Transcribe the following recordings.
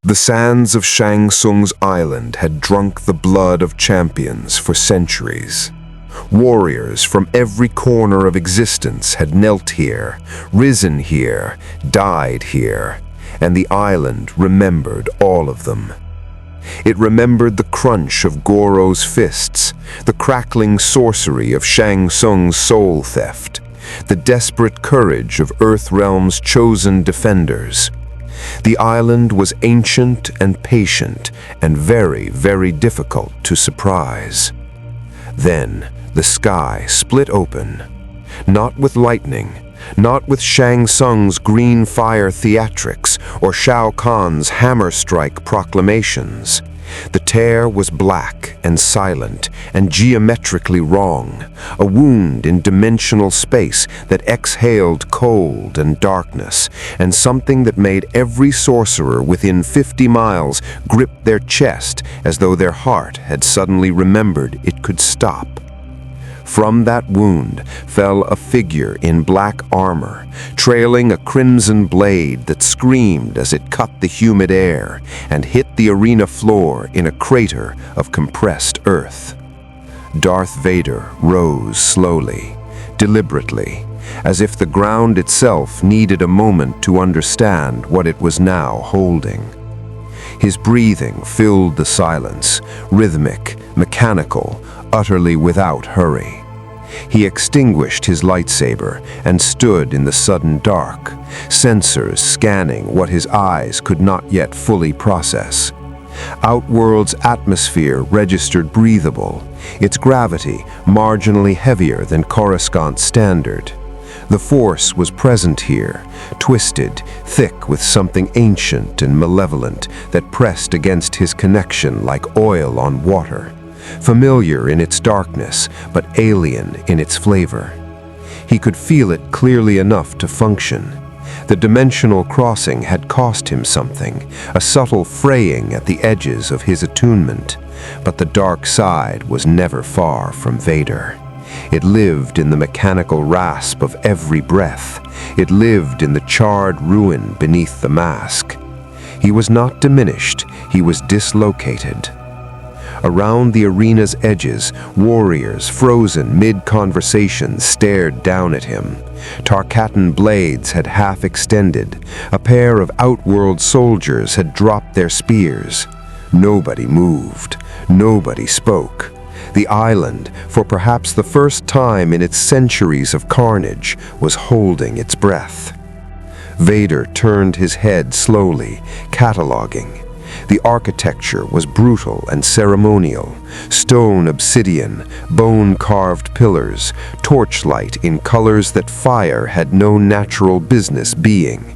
The sands of Shang Tsung's island had drunk the blood of champions for centuries. Warriors from every corner of existence had knelt here, risen here, died here, and the island remembered all of them. It remembered the crunch of Goro's fists, the crackling sorcery of Shang Tsung's soul theft, the desperate courage of Earthrealm's chosen defenders. The island was ancient and patient and very, very difficult to surprise. Then the sky split open, not with lightning, not with Shang Tsung's green fire theatrics or Shao Kahn's hammer strike proclamations. The tear was black and silent and geometrically wrong, a wound in dimensional space that exhaled cold and darkness, and something that made every sorcerer within 50 miles grip their chest as though their heart had suddenly remembered it could stop. From that wound fell a figure in black armor, trailing a crimson blade that screamed as it cut the humid air and hit the arena floor in a crater of compressed earth. Darth Vader rose slowly, deliberately, as if the ground itself needed a moment to understand what it was now holding. His breathing filled the silence, rhythmic, mechanical, utterly without hurry. He extinguished his lightsaber and stood in the sudden dark, sensors scanning what his eyes could not yet fully process. Outworld's atmosphere registered breathable, its gravity marginally heavier than Coruscant's standard. The Force was present here, twisted, thick with something ancient and malevolent that pressed against his connection like oil on water. Familiar in its darkness, but alien in its flavor. He could feel it clearly enough to function. The dimensional crossing had cost him something, a subtle fraying at the edges of his attunement. But the dark side was never far from Vader. It lived in the mechanical rasp of every breath. It lived in the charred ruin beneath the mask. He was not diminished, he was dislocated. Around the arena's edges, warriors frozen mid-conversation stared down at him. Tarkatan blades had half extended. A pair of Outworld soldiers had dropped their spears. Nobody moved. Nobody spoke. The island, for perhaps the first time in its centuries of carnage, was holding its breath. Vader turned his head slowly, cataloging. The architecture was brutal and ceremonial. Stone obsidian, bone-carved pillars, torchlight in colors that fire had no natural business being.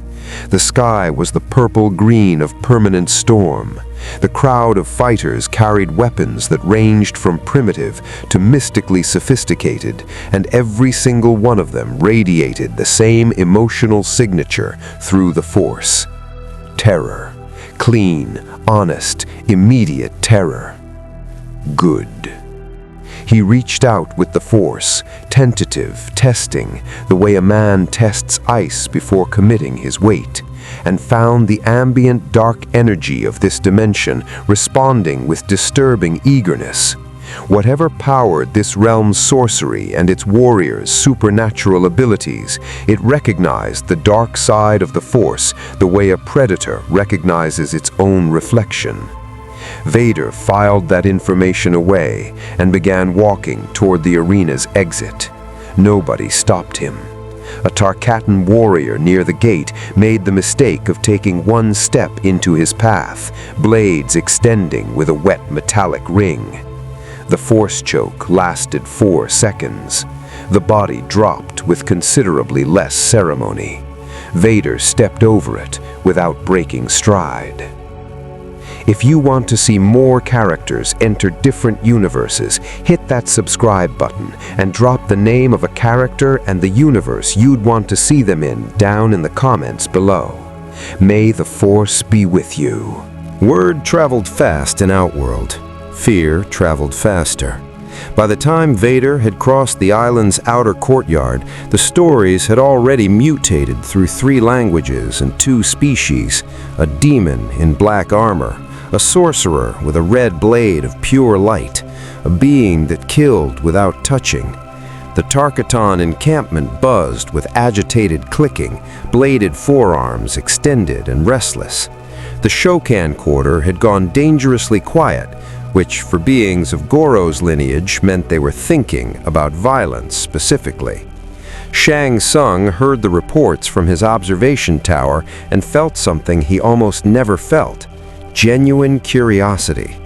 The sky was the purple-green of permanent storm. The crowd of fighters carried weapons that ranged from primitive to mystically sophisticated, and every single one of them radiated the same emotional signature through the Force. Terror. Clean, honest, immediate terror. Good. He reached out with the Force, tentative, testing, the way a man tests ice before committing his weight, and found the ambient dark energy of this dimension responding with disturbing eagerness. Whatever powered this realm's sorcery and its warriors' supernatural abilities, it recognized the dark side of the Force the way a predator recognizes its own reflection. Vader filed that information away and began walking toward the arena's exit. Nobody stopped him. A Tarkatan warrior near the gate made the mistake of taking one step into his path, blades extending with a wet metallic ring. The Force choke lasted 4 seconds. The body dropped with considerably less ceremony. Vader stepped over it without breaking stride. If you want to see more characters enter different universes, hit that subscribe button and drop the name of a character and the universe you'd want to see them in down in the comments below. May the Force be with you. Word traveled fast in Outworld. Fear traveled faster. By the time Vader had crossed the island's outer courtyard, the stories had already mutated through 3 languages and 2 species: a demon in black armor, a sorcerer with a red blade of pure light, a being that killed without touching. The Tarkaton encampment buzzed with agitated clicking, bladed forearms extended and restless. The Shao Kahn quarter had gone dangerously quiet, which for beings of Goro's lineage meant they were thinking about violence specifically. Shang Tsung heard the reports from his observation tower and felt something he almost never felt: genuine curiosity.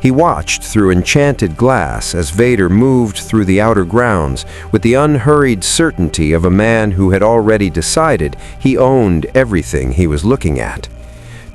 He watched through enchanted glass as Vader moved through the outer grounds with the unhurried certainty of a man who had already decided he owned everything he was looking at.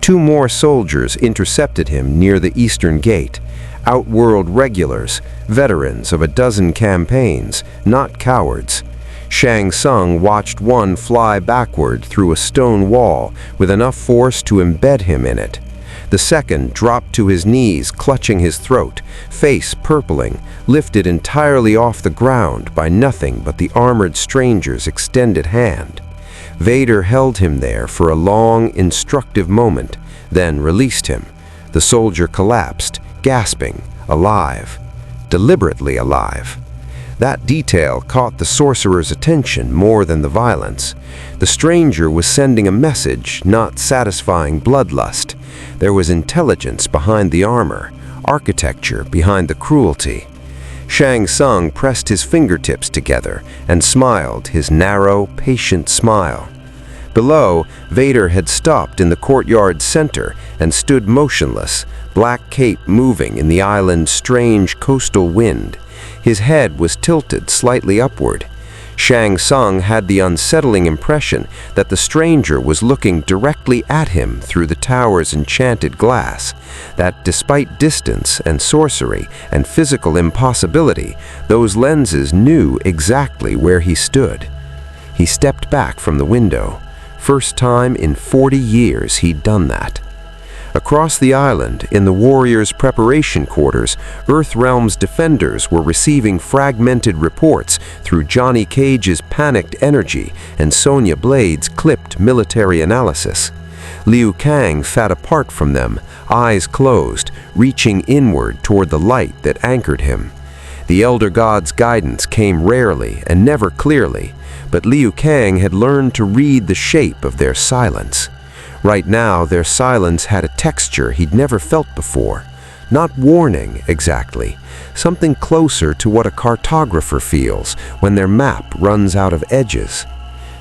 2 more soldiers intercepted him near the eastern gate. Outworld regulars, veterans of a dozen campaigns, not cowards. Shang Tsung watched one fly backward through a stone wall with enough force to embed him in it. The second dropped to his knees, clutching his throat, face purpling, lifted entirely off the ground by nothing but the armored stranger's extended hand. Vader held him there for a long, instructive moment, then released him. The soldier collapsed, gasping, alive, deliberately alive. That detail caught the sorcerer's attention more than the violence. The stranger was sending a message, not satisfying bloodlust. There was intelligence behind the armor, architecture behind the cruelty. Shang Tsung pressed his fingertips together and smiled his narrow, patient smile. Below, Vader had stopped in the courtyard's center and stood motionless, black cape moving in the island's strange coastal wind. His head was tilted slightly upward. Shang Tsung had the unsettling impression that the stranger was looking directly at him through the tower's enchanted glass, that despite distance and sorcery and physical impossibility, those lenses knew exactly where he stood. He stepped back from the window. First time in 40 years he'd done that. Across the island, in the warriors' preparation quarters, Earthrealm's defenders were receiving fragmented reports through Johnny Cage's panicked energy and Sonya Blade's clipped military analysis. Liu Kang sat apart from them, eyes closed, reaching inward toward the light that anchored him. The Elder God's guidance came rarely and never clearly, but Liu Kang had learned to read the shape of their silence. Right now, their silence had a texture he'd never felt before. Not warning, exactly. Something closer to what a cartographer feels when their map runs out of edges.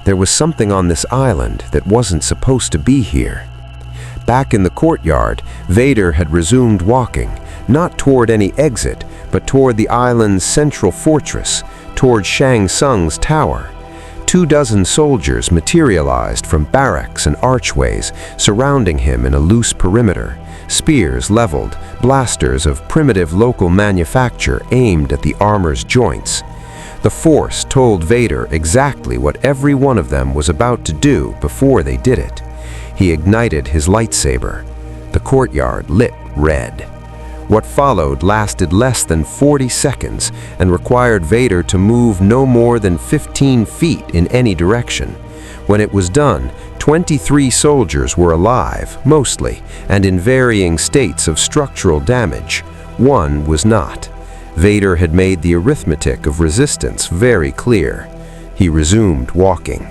There was something on this island that wasn't supposed to be here. Back in the courtyard, Vader had resumed walking, not toward any exit, but toward the island's central fortress, toward Shang Tsung's tower. 24 soldiers materialized from barracks and archways, surrounding him in a loose perimeter, spears leveled, blasters of primitive local manufacture aimed at the armor's joints. The Force told Vader exactly what every one of them was about to do before they did it. He ignited his lightsaber. The courtyard lit red. What followed lasted less than 40 seconds and required Vader to move no more than 15 feet in any direction. When it was done, 23 soldiers were alive, mostly, and in varying states of structural damage. One was not. Vader had made the arithmetic of resistance very clear. He resumed walking.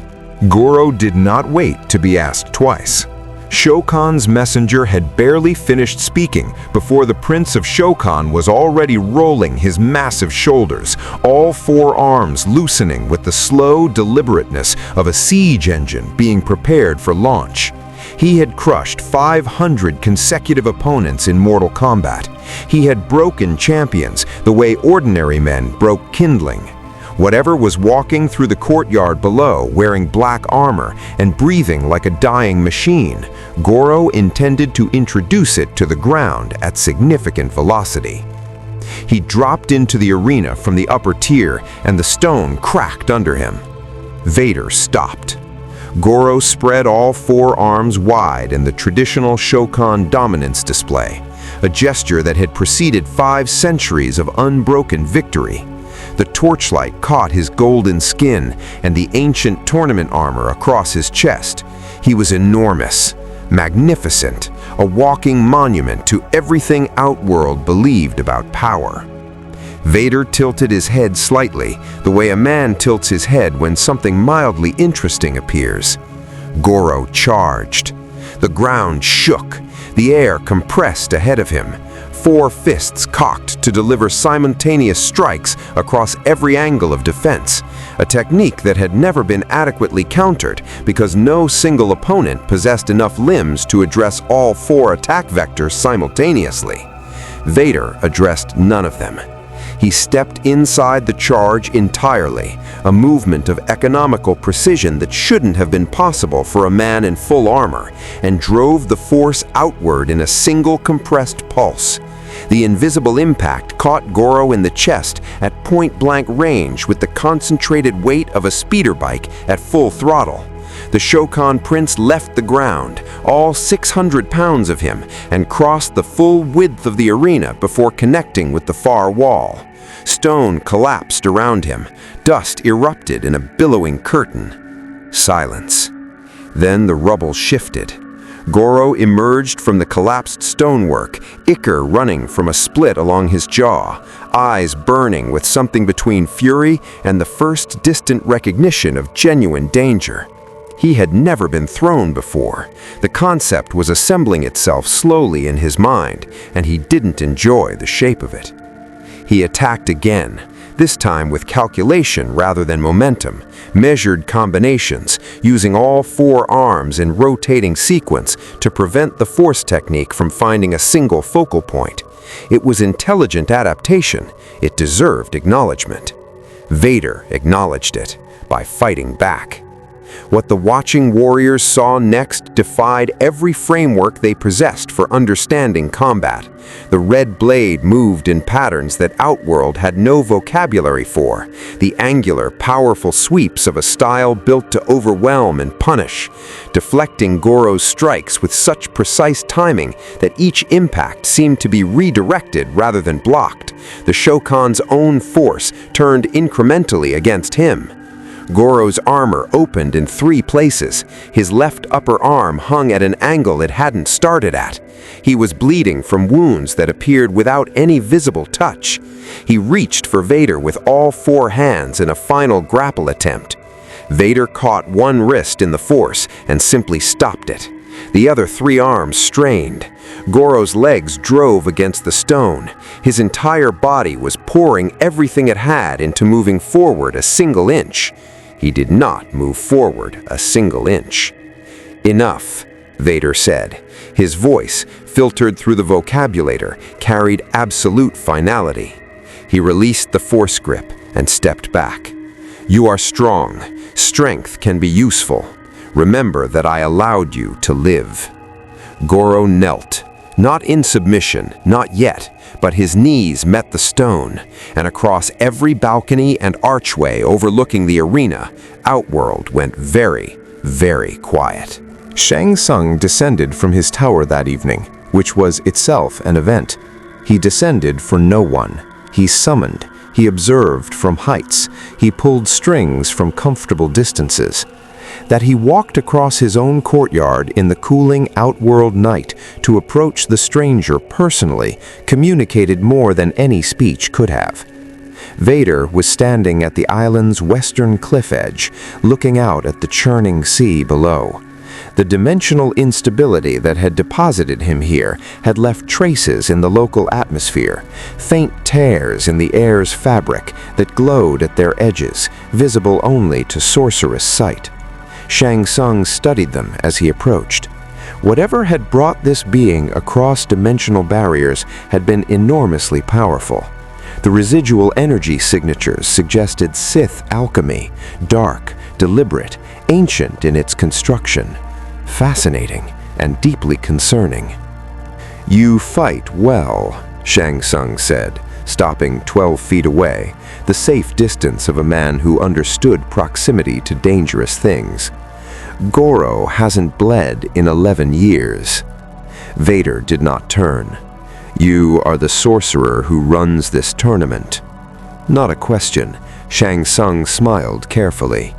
Goro did not wait to be asked twice. Shao Kahn's messenger had barely finished speaking before the Prince of Shao Kahn was already rolling his massive shoulders, all 4 arms loosening with the slow deliberateness of a siege engine being prepared for launch. He had crushed 500 consecutive opponents in Mortal Kombat. He had broken champions the way ordinary men broke kindling. Whatever was walking through the courtyard below, wearing black armor and breathing like a dying machine, Goro intended to introduce it to the ground at significant velocity. He dropped into the arena from the upper tier, and the stone cracked under him. Vader stopped. Goro spread all 4 arms wide in the traditional Shao Kahn dominance display. a gesture that had preceded 5 centuries of unbroken victory. The torchlight caught his golden skin and the ancient tournament armor across his chest. He was enormous, magnificent, a walking monument to everything Outworld believed about power. Vader tilted his head slightly, the way a man tilts his head when something mildly interesting appears. Goro charged. The ground shook. The air compressed ahead of him. 4 fists cocked to deliver simultaneous strikes across every angle of defense, a technique that had never been adequately countered because no single opponent possessed enough limbs to address all 4 attack vectors simultaneously. Vader addressed none of them. He stepped inside the charge entirely, a movement of economical precision that shouldn't have been possible for a man in full armor, and drove the force outward in a single compressed pulse. The invisible impact caught Goro in the chest at point-blank range with the concentrated weight of a speeder bike at full throttle. The Shao Kahn prince left the ground, all 600 pounds of him, and crossed the full width of the arena before connecting with the far wall. Stone collapsed around him. Dust erupted in a billowing curtain. Silence. Then the rubble shifted. Goro emerged from the collapsed stonework, ichor running from a split along his jaw, eyes burning with something between fury and the first distant recognition of genuine danger. He had never been thrown before. The concept was assembling itself slowly in his mind, and he didn't enjoy the shape of it. He attacked again, this time with calculation rather than momentum, measured combinations, using all 4 arms in rotating sequence to prevent the force technique from finding a single focal point. It was intelligent adaptation. It deserved acknowledgement. Vader acknowledged it by fighting back. What the watching warriors saw next defied every framework they possessed for understanding combat. The red blade moved in patterns that Outworld had no vocabulary for, the angular, powerful sweeps of a style built to overwhelm and punish, deflecting Goro's strikes with such precise timing that each impact seemed to be redirected rather than blocked. The Shao Kahn's own force turned incrementally against him. Goro's armor opened in 3 places. His left upper arm hung at an angle it hadn't started at. He was bleeding from wounds that appeared without any visible touch. He reached for Vader with all 4 hands in a final grapple attempt. Vader caught one wrist in the force and simply stopped it. The other 3 arms strained. Goro's legs drove against the stone. His entire body was pouring everything it had into moving forward a single inch. He did not move forward a single inch. "Enough," Vader said. His voice, filtered through the vocabulator, carried absolute finality. He released the force grip and stepped back. "You are strong. Strength can be useful. Remember that I allowed you to live." Goro knelt, not in submission, not yet, but his knees met the stone, and across every balcony and archway overlooking the arena, Outworld went very, very quiet. Shang Tsung descended from his tower that evening, which was itself an event. He descended for no one. He summoned. He observed from heights. He pulled strings from comfortable distances. That he walked across his own courtyard in the cooling Outworld night to approach the stranger personally communicated more than any speech could have. Vader was standing at the island's western cliff edge, looking out at the churning sea below. The dimensional instability that had deposited him here had left traces in the local atmosphere, faint tears in the air's fabric that glowed at their edges, visible only to sorceress sight. Shang Tsung studied them as he approached. Whatever had brought this being across dimensional barriers had been enormously powerful. The residual energy signatures suggested Sith alchemy, dark, deliberate, ancient in its construction. Fascinating and deeply concerning. "You fight well," Shang Tsung said, stopping 12 feet away, the safe distance of a man who understood proximity to dangerous things. "Goro hasn't bled in 11 years. Vader did not turn. You are the sorcerer who runs this tournament. Not a question. Shang Tsung smiled carefully.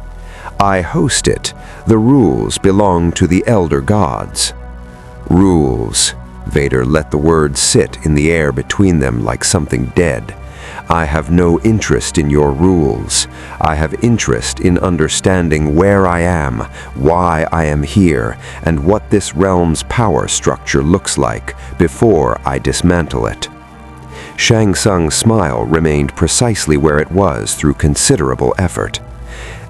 I host it. The rules belong to the elder gods. Rules. Vader let the words sit in the air between them like something dead. I have no interest in your rules. I have interest in understanding where I am, why I am here, and what this realm's power structure looks like before I dismantle it. Shang Tsung's smile remained precisely where it was through considerable effort.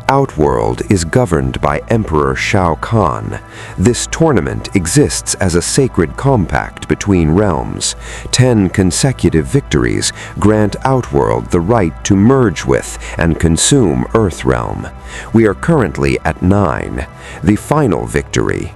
Outworld is governed by Emperor Shao Kahn. This tournament exists as a sacred compact between realms. 10 consecutive victories grant Outworld the right to merge with and consume Earthrealm. We are currently at 9. The final victory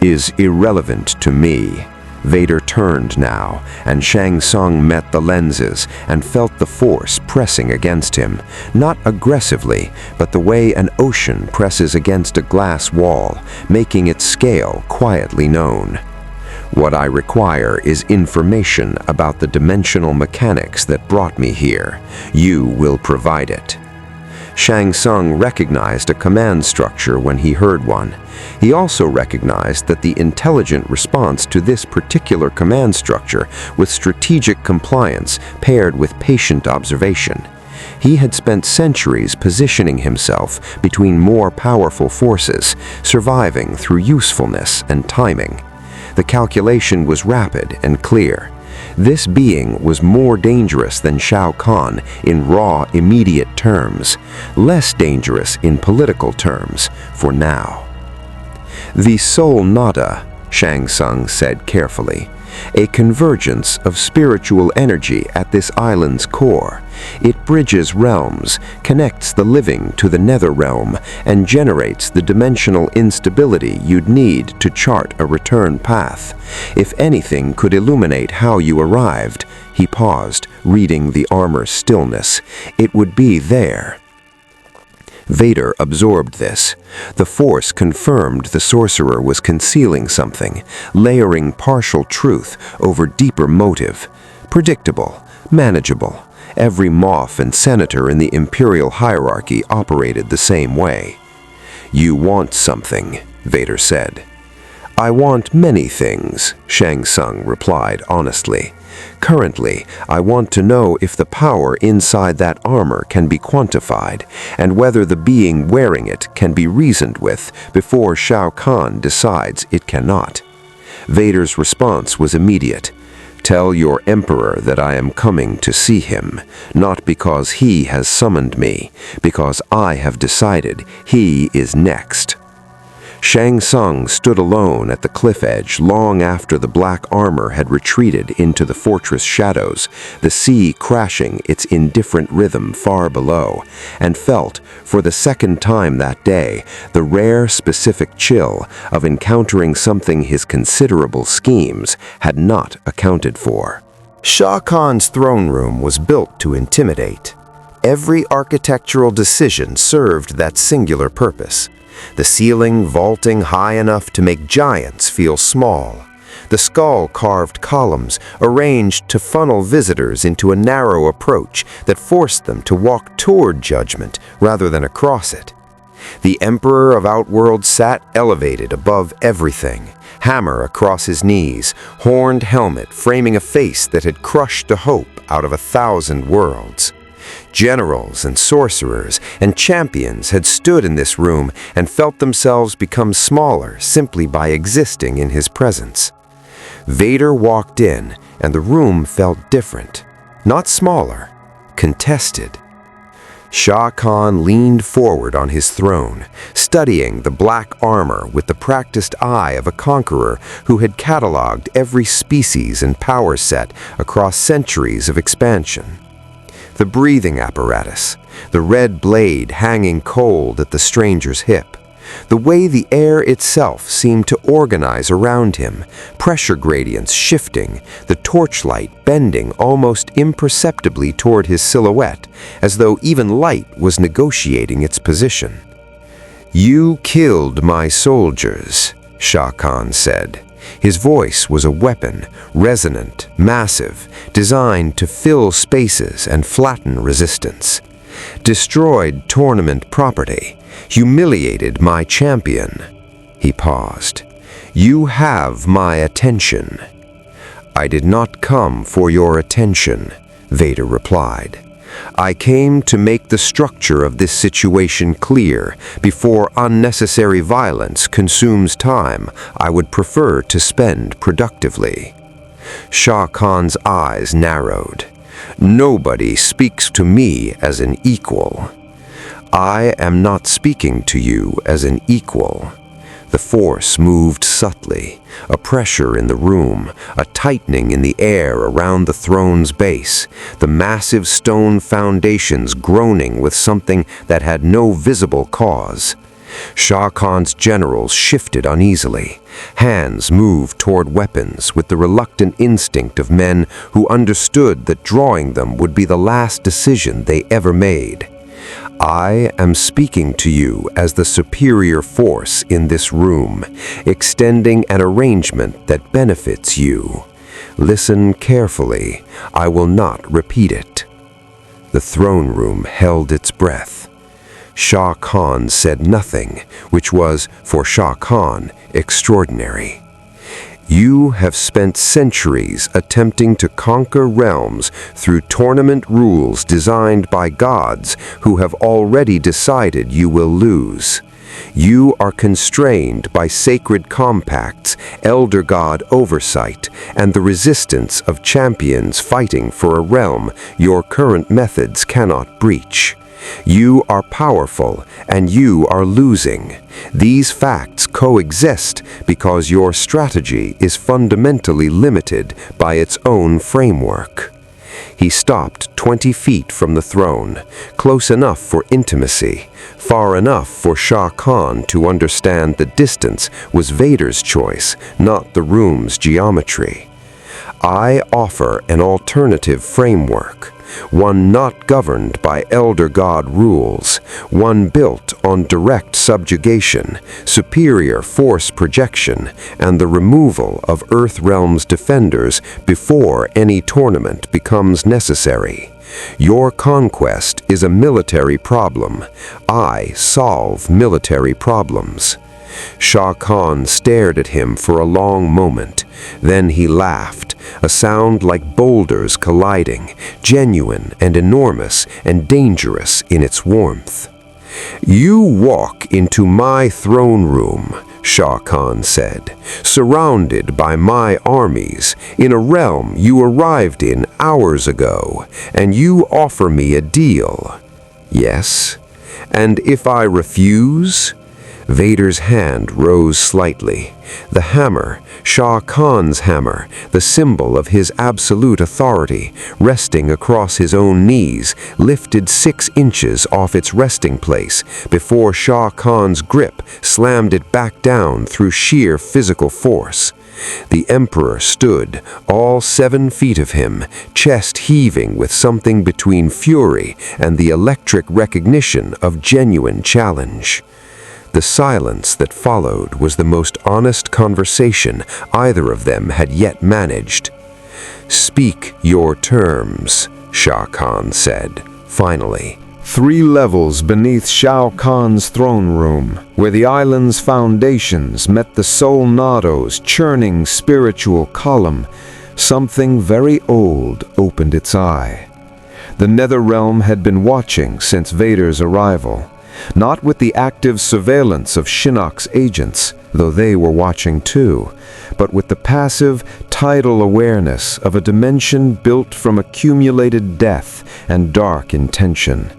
is irrelevant to me. Vader turned now, and Shang Tsung met the lenses and felt the force pressing against him, not aggressively, but the way an ocean presses against a glass wall, making its scale quietly known. What I require is information about the dimensional mechanics that brought me here. You will provide it. Shang Tsung recognized a command structure when he heard one. He also recognized that the intelligent response to this particular command structure was strategic compliance paired with patient observation. He had spent centuries positioning himself between more powerful forces, surviving through usefulness and timing. The calculation was rapid and clear. This being was more dangerous than Shao Kahn in raw, immediate terms, less dangerous in political terms, for now. The soul nada, Shang Tsung said carefully, a convergence of spiritual energy at this island's core. It bridges realms, connects the living to the nether realm, and generates the dimensional instability you'd need to chart a return path. If anything could illuminate how you arrived, he paused, reading the armor's stillness, it would be there. Vader absorbed this. The Force confirmed the sorcerer was concealing something, layering partial truth over deeper motive. Predictable, manageable. Every Moff and Senator in the Imperial hierarchy operated the same way. You want something, Vader said. I want many things, Shang Tsung replied honestly. Currently, I want to know if the power inside that armor can be quantified, and whether the being wearing it can be reasoned with before Shao Kahn decides it cannot. Vader's response was immediate. Tell your Emperor that I am coming to see him, not because he has summoned me, because I have decided he is next. Shang Tsung stood alone at the cliff edge long after the black armor had retreated into the fortress shadows, the sea crashing its indifferent rhythm far below, and felt, for the second time that day, the rare specific chill of encountering something his considerable schemes had not accounted for. Shao Kahn's throne room was built to intimidate. Every architectural decision served that singular purpose. The ceiling vaulting high enough to make giants feel small. The skull-carved columns arranged to funnel visitors into a narrow approach that forced them to walk toward judgment rather than across it. The Emperor of Outworld sat elevated above everything, hammer across his knees, horned helmet framing a face that had crushed the hope out of 1,000 worlds. Generals and sorcerers and champions had stood in this room and felt themselves become smaller simply by existing in his presence. Vader walked in, and the room felt different. Not smaller, contested. Shao Kahn leaned forward on his throne, studying the black armor with the practiced eye of a conqueror who had cataloged every species and power set across centuries of expansion. The breathing apparatus, the red blade hanging cold at the stranger's hip, the way the air itself seemed to organize around him, pressure gradients shifting, the torchlight bending almost imperceptibly toward his silhouette, as though even light was negotiating its position. You killed my soldiers, Shao Kahn said. His voice was a weapon, resonant, massive, designed to fill spaces and flatten resistance. Destroyed tournament property, humiliated my champion. He paused. You have my attention. I did not come for your attention, Vader replied. I came to make the structure of this situation clear before unnecessary violence consumes time I would prefer to spend productively. Shao Kahn's eyes narrowed. Nobody speaks to me as an equal. I am not speaking to you as an equal. The force moved subtly, a pressure in the room, a tightening in the air around the throne's base, the massive stone foundations groaning with something that had no visible cause. Shao Kahn's generals shifted uneasily. Hands moved toward weapons with the reluctant instinct of men who understood that drawing them would be the last decision they ever made. I am speaking to you as the superior force in this room, extending an arrangement that benefits you. Listen carefully. I will not repeat it. The throne room held its breath. Shao Kahn said nothing, which was, for Shao Kahn, extraordinary. You have spent centuries attempting to conquer realms through tournament rules designed by gods who have already decided you will lose. You are constrained by sacred compacts, elder god oversight, and the resistance of champions fighting for a realm your current methods cannot breach. You are powerful, and you are losing. These facts coexist because your strategy is fundamentally limited by its own framework. He stopped 20 feet from the throne, close enough for intimacy, far enough for Shao Kahn to understand the distance was Vader's choice, not the room's geometry. I offer an alternative framework. One not governed by elder god rules, one built on direct subjugation, superior force projection, and the removal of Earthrealm's defenders before any tournament becomes necessary. Your conquest is a military problem. I solve military problems. Shao Kahn stared at him for a long moment. Then he laughed, a sound like boulders colliding, genuine and enormous and dangerous in its warmth. You walk into my throne room, Shao Kahn said, surrounded by my armies, in a realm you arrived in hours ago, and you offer me a deal. Yes? And if I refuse? Vader's hand rose slightly. The hammer, Shao Kahn's hammer, the symbol of his absolute authority, resting across his own knees, lifted 6 inches off its resting place before Shao Kahn's grip slammed it back down through sheer physical force. The Emperor stood, all 7 feet of him, chest heaving with something between fury and the electric recognition of genuine challenge. The silence that followed was the most honest conversation either of them had yet managed. Speak your terms, Shao Kahn said, finally. 3 levels beneath Shao Kahn's throne room, where the island's foundations met the Sol Nado's churning spiritual column, something very old opened its eye. The nether realm had been watching since Vader's arrival. Not with the active surveillance of Shinnok's agents, though they were watching too, but with the passive, tidal awareness of a dimension built from accumulated death and dark intention.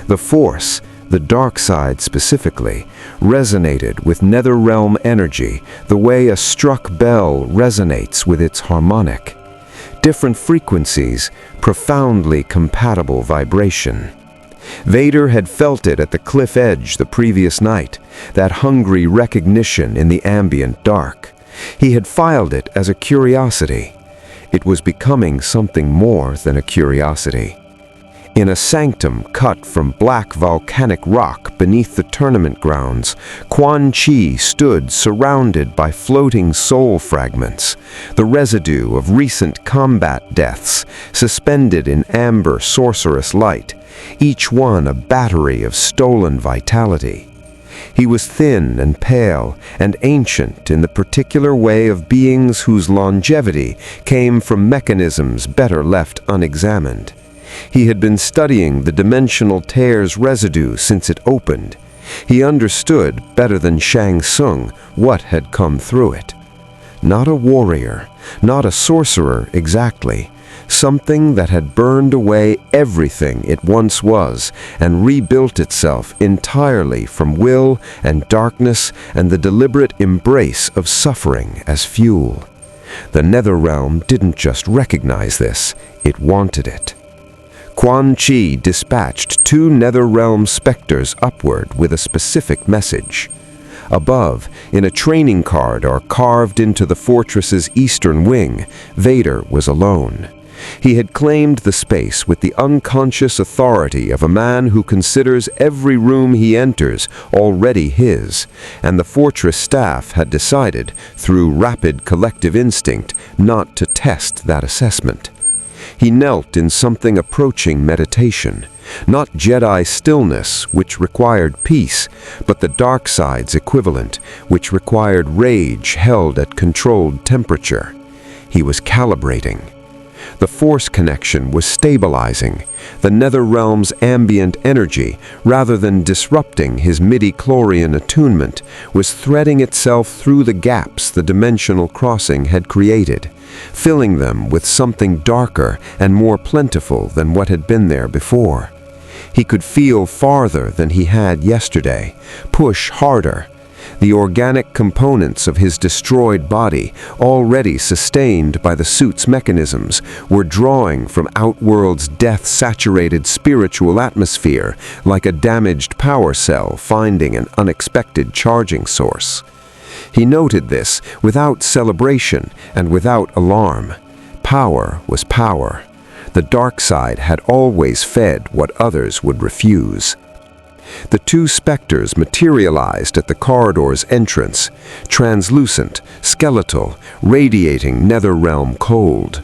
The Force, the dark side specifically, resonated with nether realm energy the way a struck bell resonates with its harmonic. Different frequencies, profoundly compatible vibration. Vader had felt it at the cliff edge the previous night, that hungry recognition in the ambient dark. He had filed it as a curiosity. It was becoming something more than a curiosity. In a sanctum cut from black volcanic rock beneath the tournament grounds, Quan Chi stood surrounded by floating soul fragments, the residue of recent combat deaths suspended in amber sorcerous light, each one a battery of stolen vitality. He was thin and pale and ancient in the particular way of beings whose longevity came from mechanisms better left unexamined. He had been studying the dimensional tear's residue since it opened. He understood, better than Shang Tsung, what had come through it. Not a warrior, not a sorcerer exactly. Something that had burned away everything it once was and rebuilt itself entirely from will and darkness and the deliberate embrace of suffering as fuel. The Netherrealm didn't just recognize this, it wanted it. Quan Chi dispatched 2 Netherrealm specters upward with a specific message. Above, in a training corridor carved into the fortress's eastern wing, Vader was alone. He had claimed the space with the unconscious authority of a man who considers every room he enters already his, and the fortress staff had decided, through rapid collective instinct, not to test that assessment. He knelt in something approaching meditation, not Jedi stillness, which required peace, but the dark side's equivalent, which required rage held at controlled temperature. He was calibrating. The force connection was stabilizing, the Netherrealm's ambient energy, rather than disrupting his midi-chlorian attunement, was threading itself through the gaps the dimensional crossing had created, filling them with something darker and more plentiful than what had been there before. He could feel farther than he had yesterday, push harder. The organic components of his destroyed body, already sustained by the suit's mechanisms, were drawing from Outworld's death-saturated spiritual atmosphere like a damaged power cell finding an unexpected charging source. He noted this without celebration and without alarm. Power was power. The dark side had always fed what others would refuse. The 2 specters materialized at the corridor's entrance, translucent, skeletal, radiating Netherrealm cold.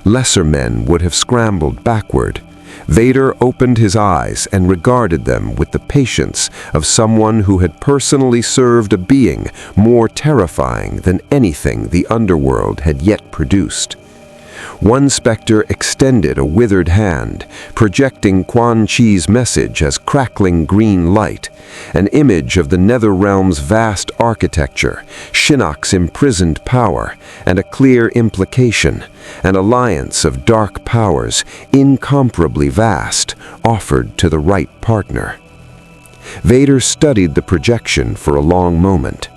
Lesser men would have scrambled backward. Vader opened his eyes and regarded them with the patience of someone who had personally served a being more terrifying than anything the underworld had yet produced. One specter extended a withered hand, projecting Quan Chi's message as crackling green light, an image of the Netherrealm's vast architecture, Shinnok's imprisoned power, and a clear implication, an alliance of dark powers, incomparably vast, offered to the right partner. Vader studied the projection for a long moment.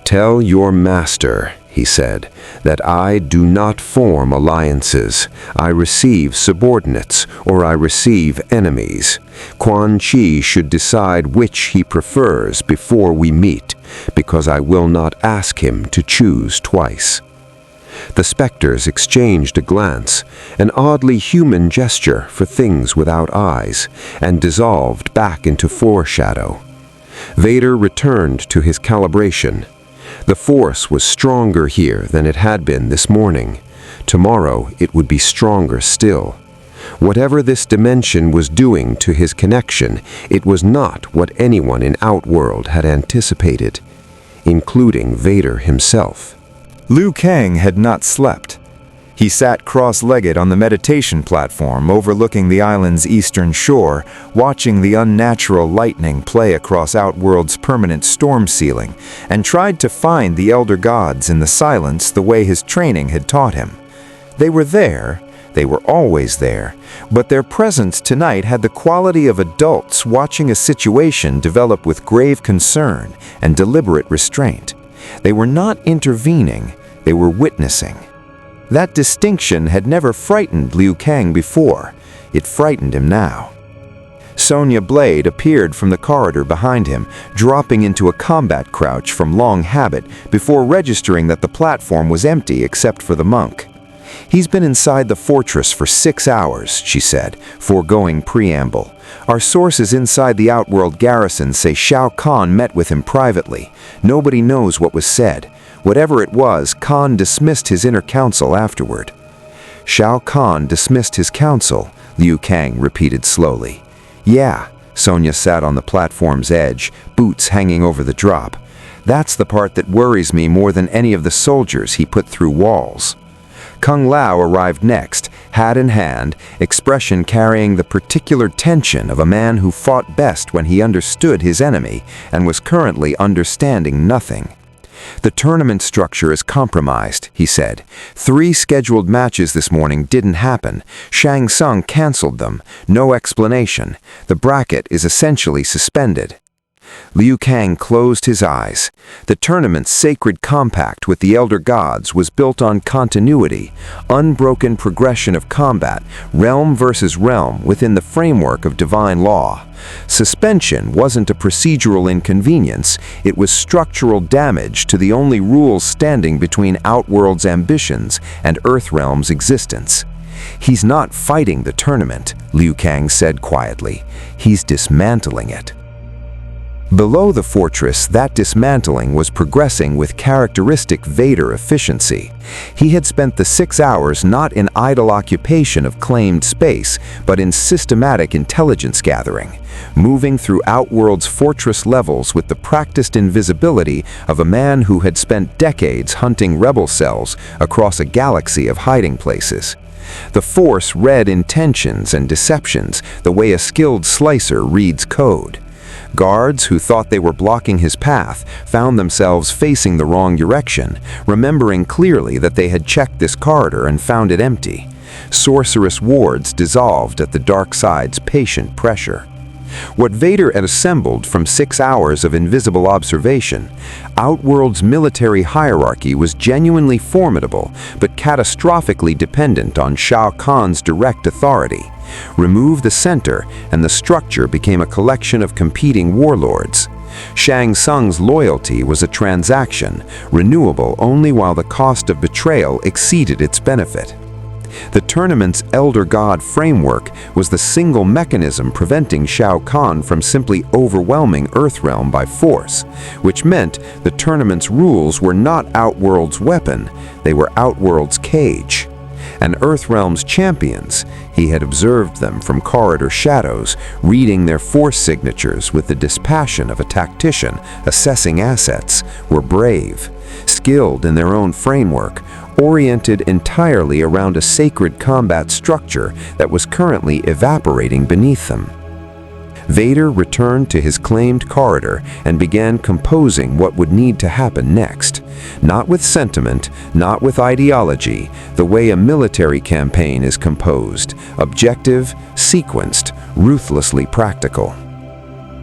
"Tell your master," he said, "that I do not form alliances. I receive subordinates, or I receive enemies. Quan Chi should decide which he prefers before we meet, because I will not ask him to choose twice." The specters exchanged a glance, an oddly human gesture for things without eyes, and dissolved back into foreshadow. Vader returned to his calibration. The force was stronger here than it had been this morning. Tomorrow it would be stronger still. Whatever this dimension was doing to his connection, it was not what anyone in Outworld had anticipated, including Vader himself. Liu Kang had not slept. He sat cross-legged on the meditation platform overlooking the island's eastern shore, watching the unnatural lightning play across Outworld's permanent storm ceiling, and tried to find the elder gods in the silence the way his training had taught him. They were there, they were always there, but their presence tonight had the quality of adults watching a situation develop with grave concern and deliberate restraint. They were not intervening, they were witnessing. That distinction had never frightened Liu Kang before. It frightened him now. Sonya Blade appeared from the corridor behind him, dropping into a combat crouch from long habit before registering that the platform was empty except for the monk. "He's been inside the fortress for 6 hours," she said, foregoing preamble. "Our sources inside the Outworld garrison say Shao Kahn met with him privately. Nobody knows what was said. Whatever it was, Kahn dismissed his inner council afterward." "Shao Kahn dismissed his council," Liu Kang repeated slowly. "Yeah." Sonya sat on the platform's edge, boots hanging over the drop. "That's the part that worries me more than any of the soldiers he put through walls." Kung Lao arrived next, hat in hand, expression carrying the particular tension of a man who fought best when he understood his enemy and was currently understanding nothing. "The tournament structure is compromised," he said. 3 scheduled matches this morning didn't happen. Shang Tsung canceled them. No explanation. The bracket is essentially suspended. Liu Kang closed his eyes. The tournament's sacred compact with the Elder Gods was built on continuity, unbroken progression of combat, realm versus realm within the framework of divine law. Suspension wasn't a procedural inconvenience, it was structural damage to the only rules standing between Outworld's ambitions and Earthrealm's existence. "He's not fighting the tournament," Liu Kang said quietly. "He's dismantling it." Below the fortress, that dismantling was progressing with characteristic Vader efficiency. He had spent the 6 hours not in idle occupation of claimed space, but in systematic intelligence gathering, moving through Outworld's fortress levels with the practiced invisibility of a man who had spent decades hunting rebel cells across a galaxy of hiding places. The Force read intentions and deceptions the way a skilled slicer reads code. Guards who thought they were blocking his path found themselves facing the wrong direction, remembering clearly that they had checked this corridor and found it empty. Sorceress wards dissolved at the dark side's patient pressure. What Vader had assembled from 6 hours of invisible observation, Outworld's military hierarchy was genuinely formidable, but catastrophically dependent on Shao Kahn's direct authority. Remove the center, and the structure became a collection of competing warlords. Shang Tsung's loyalty was a transaction, renewable only while the cost of betrayal exceeded its benefit. The tournament's Elder God framework was the single mechanism preventing Shao Kahn from simply overwhelming Earthrealm by force, which meant the tournament's rules were not Outworld's weapon, they were Outworld's cage. And Earthrealm's champions, he had observed them from corridor shadows, reading their force signatures with the dispassion of a tactician assessing assets, were brave, skilled in their own framework, oriented entirely around a sacred combat structure that was currently evaporating beneath them. Vader returned to his claimed corridor and began composing what would need to happen next. Not with sentiment, not with ideology, the way a military campaign is composed, objective, sequenced, ruthlessly practical.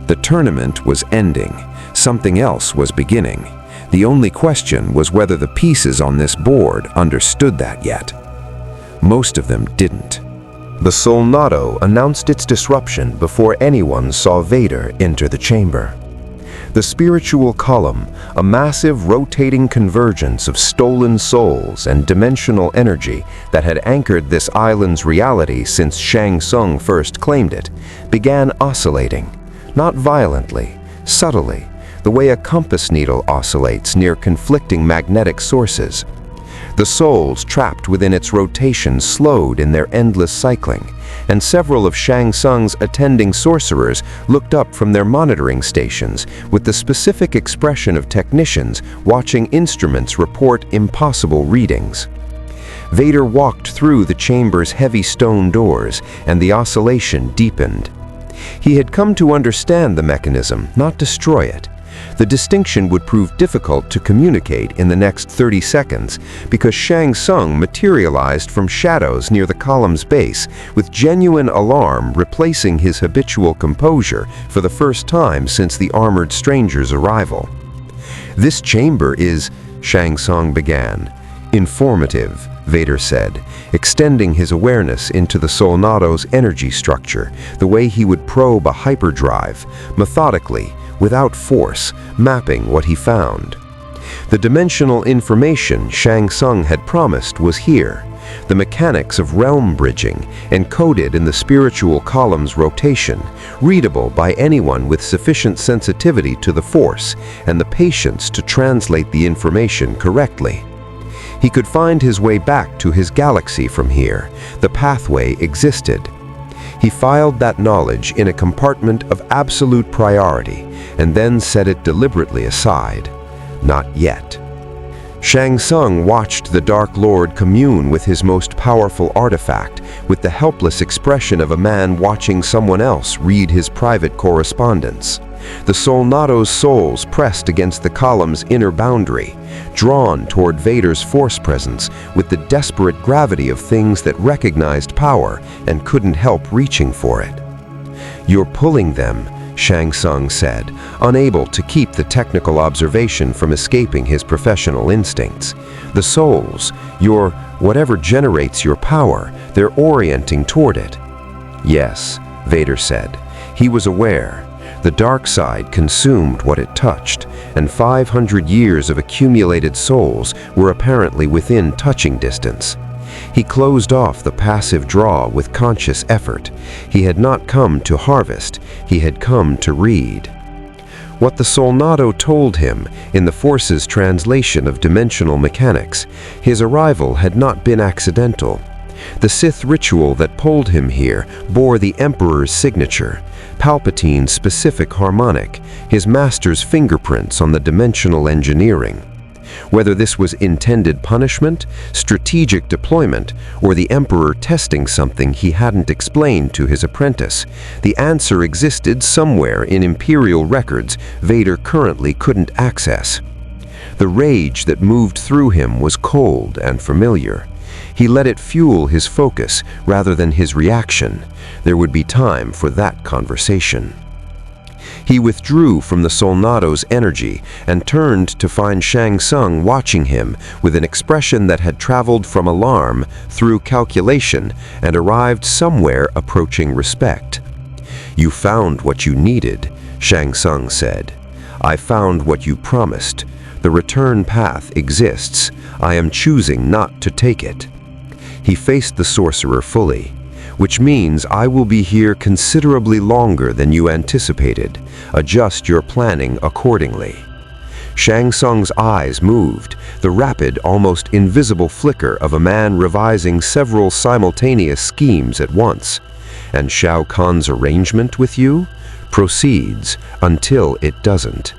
The tournament was ending. Something else was beginning. The only question was whether the pieces on this board understood that yet. Most of them didn't. The Solnado announced its disruption before anyone saw Vader enter the chamber. The spiritual column, a massive rotating convergence of stolen souls and dimensional energy that had anchored this island's reality since Shang Tsung first claimed it, began oscillating, not violently, subtly, the way a compass needle oscillates near conflicting magnetic sources. The souls trapped within its rotation slowed in their endless cycling, and several of Shang Tsung's attending sorcerers looked up from their monitoring stations with the specific expression of technicians watching instruments report impossible readings. Vader walked through the chamber's heavy stone doors, and the oscillation deepened. He had come to understand the mechanism, not destroy it. The distinction would prove difficult to communicate in the next 30 seconds because Shang Tsung materialized from shadows near the column's base with genuine alarm replacing his habitual composure for the first time since the armored stranger's arrival. "This chamber is," Shang Tsung began. "Informative," Vader said, extending his awareness into the Solnado's energy structure, the way he would probe a hyperdrive, methodically, without force, mapping what he found. The dimensional information Shang Tsung had promised was here, the mechanics of realm bridging, encoded in the spiritual column's rotation, readable by anyone with sufficient sensitivity to the Force and the patience to translate the information correctly. He could find his way back to his galaxy from here. The pathway existed. He filed that knowledge in a compartment of absolute priority and then set it deliberately aside. Not yet. Shang Tsung watched the Dark Lord commune with his most powerful artifact with the helpless expression of a man watching someone else read his private correspondence. The Solnado's souls pressed against the column's inner boundary, drawn toward Vader's Force presence with the desperate gravity of things that recognized power and couldn't help reaching for it. "You're pulling them," Shang Tsung said, unable to keep the technical observation from escaping his professional instincts. "The souls, whatever generates your power, they're orienting toward it." "Yes," Vader said. He was aware. The dark side consumed what it touched, and 500 years of accumulated souls were apparently within touching distance. He closed off the passive draw with conscious effort. He had not come to harvest, he had come to read. What the Solnado told him in the Force's translation of dimensional mechanics, his arrival had not been accidental. The Sith ritual that pulled him here bore the Emperor's signature, Palpatine's specific harmonic, his master's fingerprints on the dimensional engineering. Whether this was intended punishment, strategic deployment, or the Emperor testing something he hadn't explained to his apprentice, the answer existed somewhere in Imperial records Vader currently couldn't access. The rage that moved through him was cold and familiar. He let it fuel his focus rather than his reaction. There would be time for that conversation. He withdrew from the Solnado's energy and turned to find Shang Tsung watching him with an expression that had traveled from alarm through calculation and arrived somewhere approaching respect. "You found what you needed," Shang Tsung said. "I found what you promised. The return path exists. I am choosing not to take it." He faced the sorcerer fully. "Which means I will be here considerably longer than you anticipated. Adjust your planning accordingly." Shang Tsung's eyes moved, the rapid, almost invisible flicker of a man revising several simultaneous schemes at once. "And Shao Kahn's arrangement with you proceeds until it doesn't."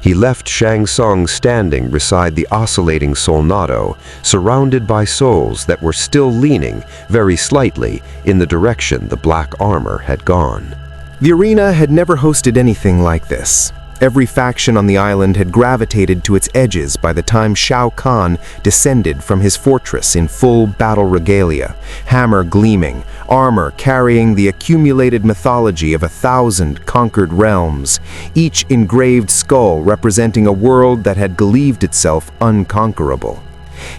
He left Shang Tsung standing beside the oscillating Solnado, surrounded by souls that were still leaning, very slightly, in the direction the black armor had gone. The arena had never hosted anything like this. Every faction on the island had gravitated to its edges by the time Shao Kahn descended from his fortress in full battle regalia, hammer gleaming, armor carrying the accumulated mythology of 1,000 conquered realms, each engraved skull representing a world that had believed itself unconquerable.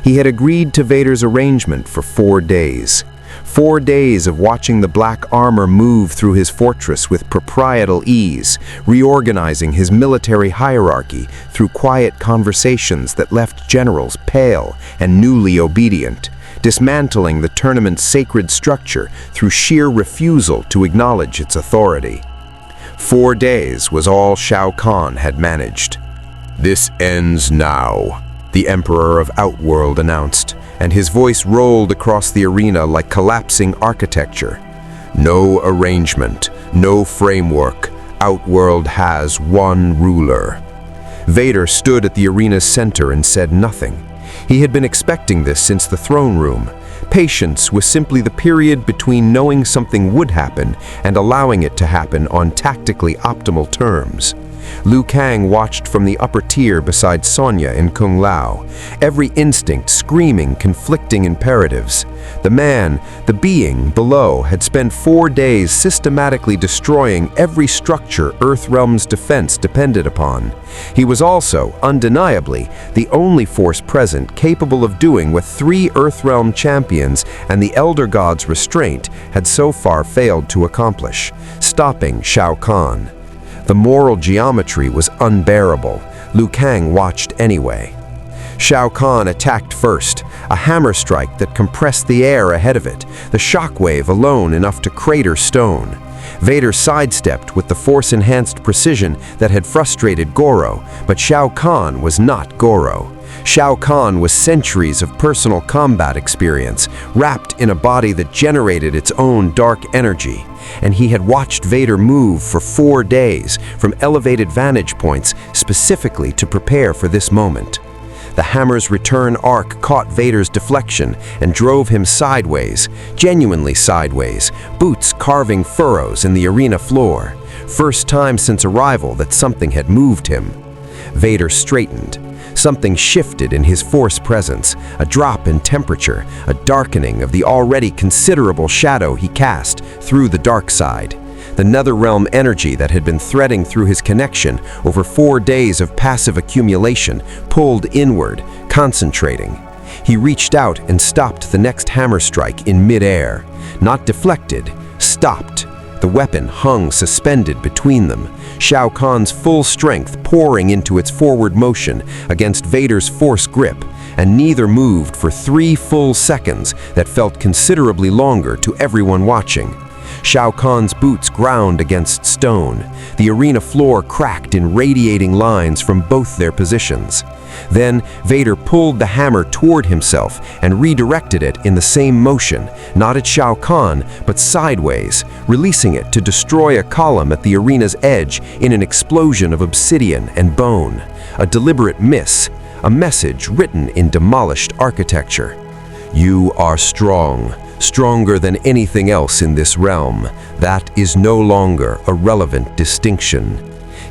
He had agreed to Vader's arrangement for 4 days. 4 days of watching the black armor move through his fortress with proprietal ease, reorganizing his military hierarchy through quiet conversations that left generals pale and newly obedient, dismantling the tournament's sacred structure through sheer refusal to acknowledge its authority. 4 days was all Shao Kahn had managed. "This ends now," the Emperor of Outworld announced, and his voice rolled across the arena like collapsing architecture. "No arrangement, no framework. Outworld has one ruler." Vader stood at the arena's center and said nothing. He had been expecting this since the throne room. Patience was simply the period between knowing something would happen and allowing it to happen on tactically optimal terms. Liu Kang watched from the upper tier beside Sonya and Kung Lao, every instinct screaming conflicting imperatives. The man, the being below, had spent 4 days systematically destroying every structure Earthrealm's defense depended upon. He was also, undeniably, the only force present capable of doing what 3 Earthrealm champions and the Elder God's restraint had so far failed to accomplish, stopping Shao Kahn. The moral geometry was unbearable. Liu Kang watched anyway. Shao Kahn attacked first, a hammer strike that compressed the air ahead of it, the shockwave alone enough to crater stone. Vader sidestepped with the force-enhanced precision that had frustrated Goro, but Shao Kahn was not Goro. Shao Kahn was centuries of personal combat experience, wrapped in a body that generated its own dark energy. And he had watched Vader move for 4 days from elevated vantage points specifically to prepare for this moment. The hammer's return arc caught Vader's deflection and drove him sideways, genuinely sideways, boots carving furrows in the arena floor. First time since arrival that something had moved him. Vader straightened. Something shifted in his force presence, a drop in temperature, a darkening of the already considerable shadow he cast through the dark side. The netherrealm energy that had been threading through his connection over 4 days of passive accumulation pulled inward, concentrating. He reached out and stopped the next hammer strike in mid-air. Not deflected, stopped. The weapon hung suspended between them, Shao Kahn's full strength pouring into its forward motion against Vader's force grip, and neither moved for 3 full seconds that felt considerably longer to everyone watching. Shao Kahn's boots ground against stone. The arena floor cracked in radiating lines from both their positions. Then Vader pulled the hammer toward himself and redirected it in the same motion, not at Shao Kahn, but sideways, releasing it to destroy a column at the arena's edge in an explosion of obsidian and bone. A deliberate miss, a message written in demolished architecture. You are strong. Stronger than anything else in this realm. That is no longer a relevant distinction.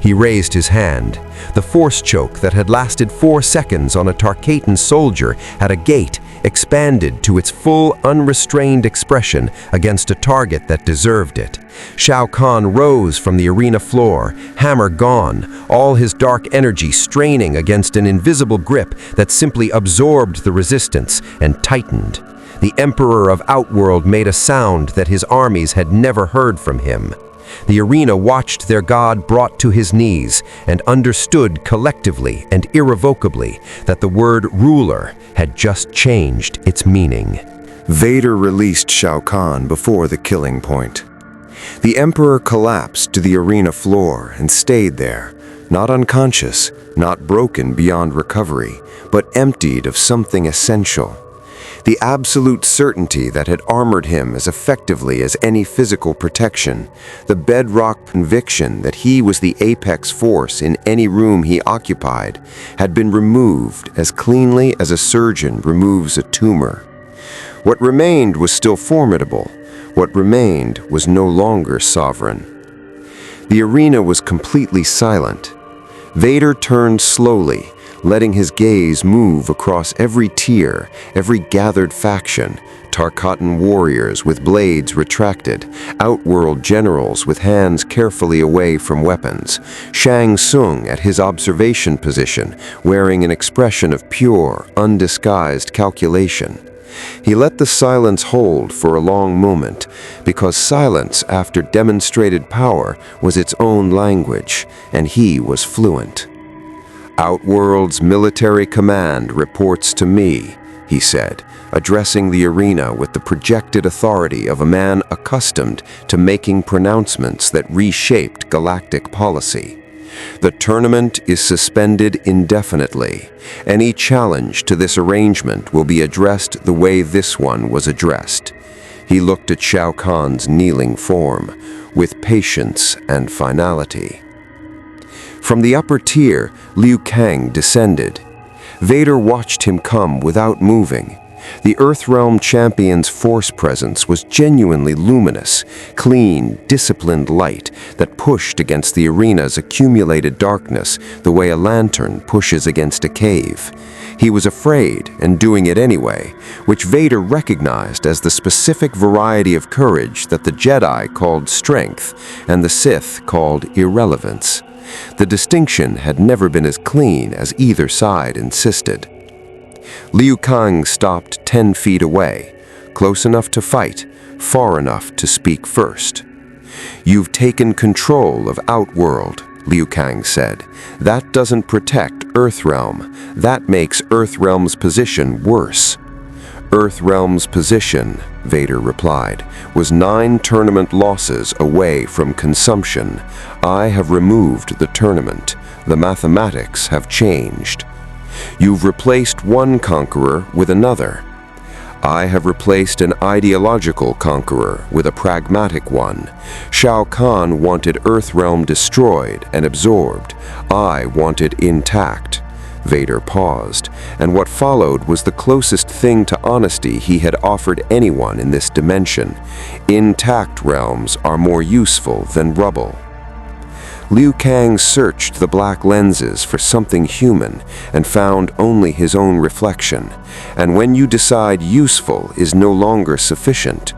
He raised his hand. The force choke that had lasted 4 seconds on a Tarkatan soldier at a gate expanded to its full, unrestrained expression against a target that deserved it. Shao Kahn rose from the arena floor, hammer gone, all his dark energy straining against an invisible grip that simply absorbed the resistance and tightened. The Emperor of Outworld made a sound that his armies had never heard from him. The arena watched their god brought to his knees and understood collectively and irrevocably that the word ruler had just changed its meaning. Vader released Shao Kahn before the killing point. The Emperor collapsed to the arena floor and stayed there, not unconscious, not broken beyond recovery, but emptied of something essential. The absolute certainty that had armored him as effectively as any physical protection, the bedrock conviction that he was the apex force in any room he occupied, had been removed as cleanly as a surgeon removes a tumor. What remained was still formidable. What remained was no longer sovereign. The arena was completely silent. Vader turned slowly, letting his gaze move across every tier, every gathered faction, Tarkatan warriors with blades retracted, Outworld generals with hands carefully away from weapons, Shang Tsung at his observation position, wearing an expression of pure, undisguised calculation. He let the silence hold for a long moment, because silence after demonstrated power was its own language, and he was fluent. Outworld's military command reports to me, he said, addressing the arena with the projected authority of a man accustomed to making pronouncements that reshaped galactic policy. The tournament is suspended indefinitely. Any challenge to this arrangement will be addressed the way this one was addressed. He looked at Shao Kahn's kneeling form, with patience and finality. From the upper tier, Liu Kang descended. Vader watched him come without moving. The Earthrealm champion's force presence was genuinely luminous, clean, disciplined light that pushed against the arena's accumulated darkness the way a lantern pushes against a cave. He was afraid and doing it anyway, which Vader recognized as the specific variety of courage that the Jedi called strength and the Sith called irrelevance. The distinction had never been as clean as either side insisted. Liu Kang stopped 10 feet away, close enough to fight, far enough to speak first. You've taken control of Outworld, Liu Kang said. That doesn't protect Earthrealm. That makes Earthrealm's position worse. Earthrealm's position, Vader replied, was 9 tournament losses away from consumption. I have removed the tournament. The mathematics have changed. You've replaced one conqueror with another. I have replaced an ideological conqueror with a pragmatic one. Shao Kahn wanted Earthrealm destroyed and absorbed. I want it intact. Vader paused, and what followed was the closest thing to honesty he had offered anyone in this dimension. Intact realms are more useful than rubble. Liu Kang searched the black lenses for something human and found only his own reflection. And when you decide useful is no longer sufficient.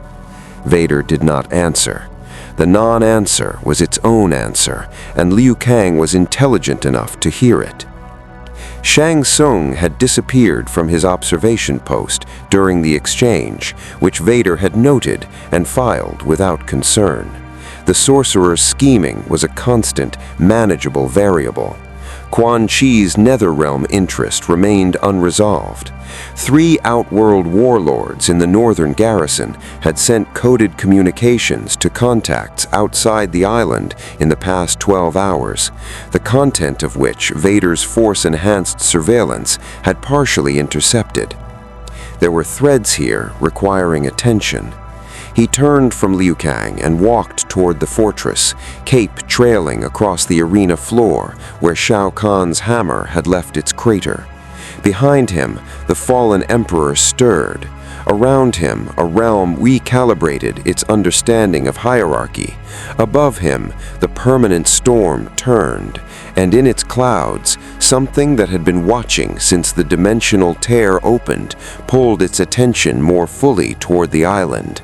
Vader did not answer. The non-answer was its own answer, and Liu Kang was intelligent enough to hear it. Shang Tsung had disappeared from his observation post during the exchange, which Vader had noted and filed without concern. The sorcerer's scheming was a constant, manageable variable. Quan Chi's netherrealm interest remained unresolved. 3 Outworld warlords in the northern garrison had sent coded communications to contacts outside the island in the past 12 hours, the content of which Vader's force-enhanced surveillance had partially intercepted. There were threads here requiring attention. He turned from Liu Kang and walked toward the fortress, cape trailing across the arena floor where Shao Kahn's hammer had left its crater. Behind him, the fallen emperor stirred. Around him, a realm recalibrated its understanding of hierarchy. Above him, the permanent storm turned, and in its clouds, something that had been watching since the dimensional tear opened pulled its attention more fully toward the island.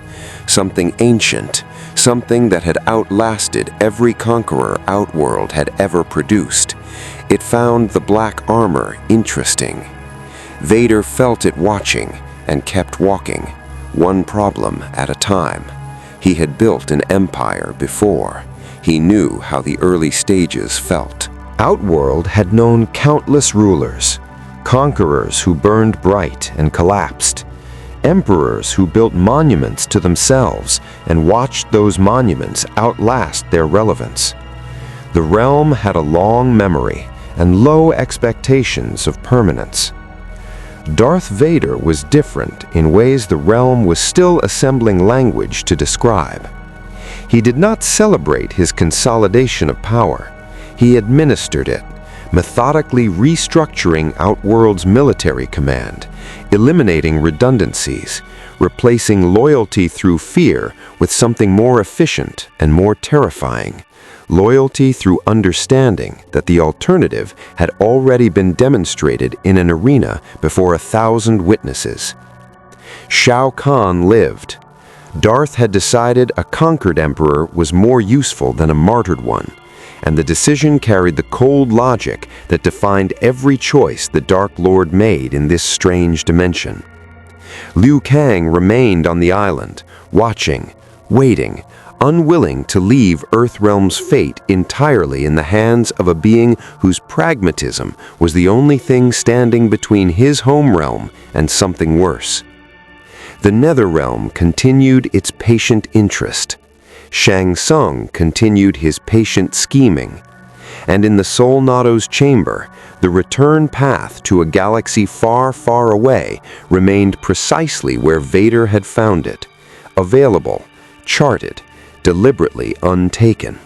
Something ancient, something that had outlasted every conqueror Outworld had ever produced. It found the black armor interesting. Vader felt it watching and kept walking, one problem at a time. He had built an empire before. He knew how the early stages felt. Outworld had known countless rulers, conquerors who burned bright and collapsed, emperors who built monuments to themselves and watched those monuments outlast their relevance. The realm had a long memory and low expectations of permanence. Darth Vader was different in ways the realm was still assembling language to describe. He did not celebrate his consolidation of power. He administered it, methodically restructuring Outworld's military command, eliminating redundancies, replacing loyalty through fear with something more efficient and more terrifying, loyalty through understanding that the alternative had already been demonstrated in an arena before 1,000 witnesses. Shao Kahn lived. Darth had decided a conquered emperor was more useful than a martyred one, and the decision carried the cold logic that defined every choice the Dark Lord made in this strange dimension. Liu Kang remained on the island, watching, waiting, unwilling to leave Earthrealm's fate entirely in the hands of a being whose pragmatism was the only thing standing between his home realm and something worse. The Netherrealm continued its patient interest. Shang Tsung continued his patient scheming. And in the Sol Nado's chamber, the return path to a galaxy far, far away remained precisely where Vader had found it, available, charted, deliberately untaken.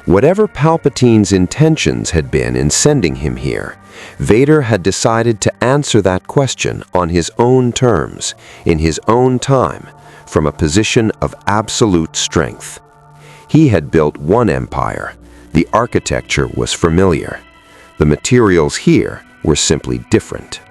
Whatever Palpatine's intentions had been in sending him here, Vader had decided to answer that question on his own terms, in his own time, from a position of absolute strength. He had built one empire. The architecture was familiar. The materials here were simply different.